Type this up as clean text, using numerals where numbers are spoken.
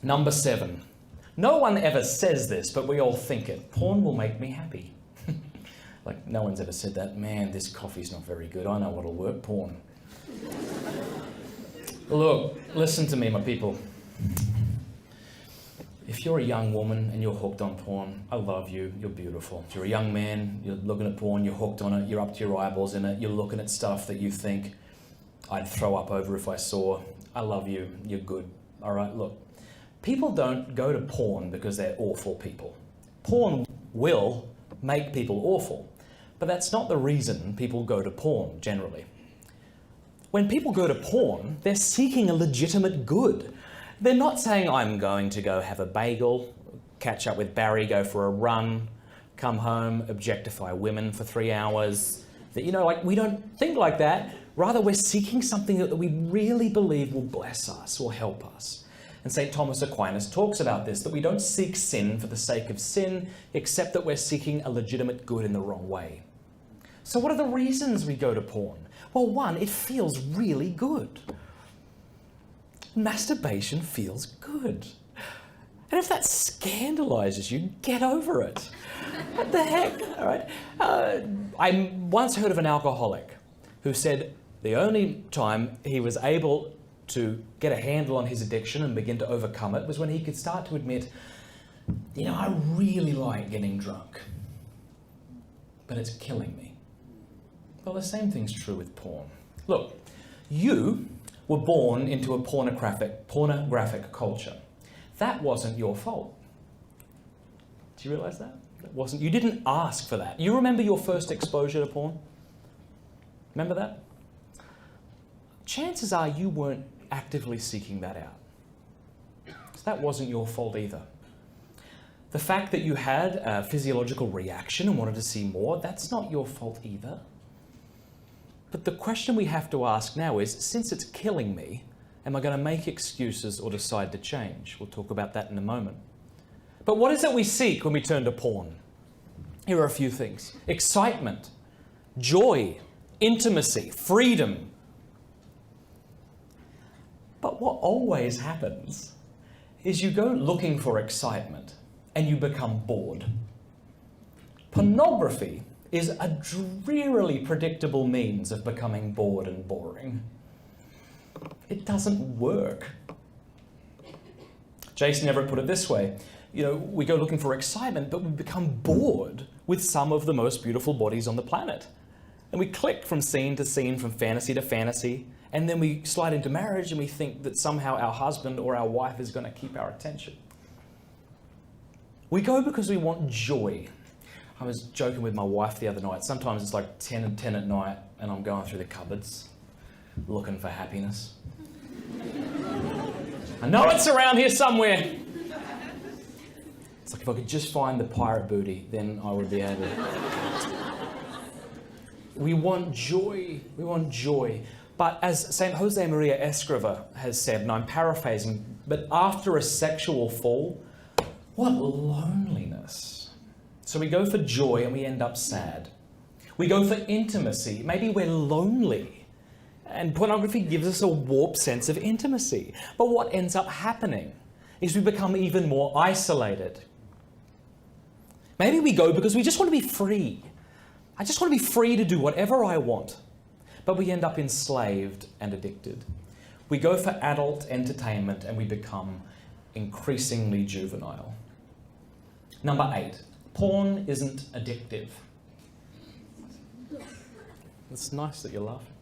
Number 7. No one ever says this, but we all think it. Porn will make me happy. Like, no one's ever said that. Man, this coffee's not very good. I know what'll work. Porn. Look, listen to me, my people. If you're a young woman and you're hooked on porn, I love you. You're beautiful. If you're a young man, you're looking at porn, you're hooked on it, you're up to your eyeballs in it, you're looking at stuff that you think I'd throw up over if I saw. I love you. You're good. All right, look. People don't go to porn because they're awful people. Porn will make people awful, but that's not the reason people go to porn generally. When people go to porn, they're seeking a legitimate good. They're not saying, I'm going to go have a bagel, catch up with Barry, go for a run, come home, objectify women for 3 hours. Like, we don't think like that. Rather, we're seeking something that we really believe will bless us or help us. And St. Thomas Aquinas talks about this, that we don't seek sin for the sake of sin, except that we're seeking a legitimate good in the wrong way. So what are the reasons we go to porn? Well, one, it feels really good. Masturbation feels good. And if that scandalizes you, get over it. What the heck, all right? I once heard of an alcoholic who said the only time he was able to get a handle on his addiction and begin to overcome it was when he could start to admit, I really like getting drunk, but it's killing me. Well, the same thing's true with porn. Look, you were born into a pornographic culture. That wasn't your fault. Do you realize that? You didn't ask for that. You remember your first exposure to porn? Remember that? Chances are you weren't actively seeking that out. So that wasn't your fault either. The fact that you had a physiological reaction and wanted to see more, that's not your fault either. But the question we have to ask now is, since it's killing me, am I going to make excuses or decide to change? We'll talk about that in a moment. But what is it we seek when we turn to porn? Here are a few things. Excitement, joy, intimacy, freedom. But what always happens is you go looking for excitement and you become bored. Pornography is a drearily predictable means of becoming bored and boring. It doesn't work. Jason Everett put it this way, we go looking for excitement, but we become bored with some of the most beautiful bodies on the planet. And we click from scene to scene, from fantasy to fantasy, and then we slide into marriage and we think that somehow our husband or our wife is going to keep our attention. We go because we want joy. I was joking with my wife the other night. Sometimes it's like 10 and 10 at night and I'm going through the cupboards looking for happiness. I know it's around here somewhere. It's like if I could just find the pirate booty, then I would be able to. We want joy. We want joy. But as St. Jose Maria Escriva has said, and I'm paraphrasing, but after a sexual fall, what loneliness. So we go for joy and we end up sad. We go for intimacy. Maybe we're lonely. And pornography gives us a warped sense of intimacy. But what ends up happening is we become even more isolated. Maybe we go because we just want to be free. I just want to be free to do whatever I want. But we end up enslaved and addicted. We go for adult entertainment and we become increasingly juvenile. Number 8. Porn isn't addictive. It's nice that you're laughing.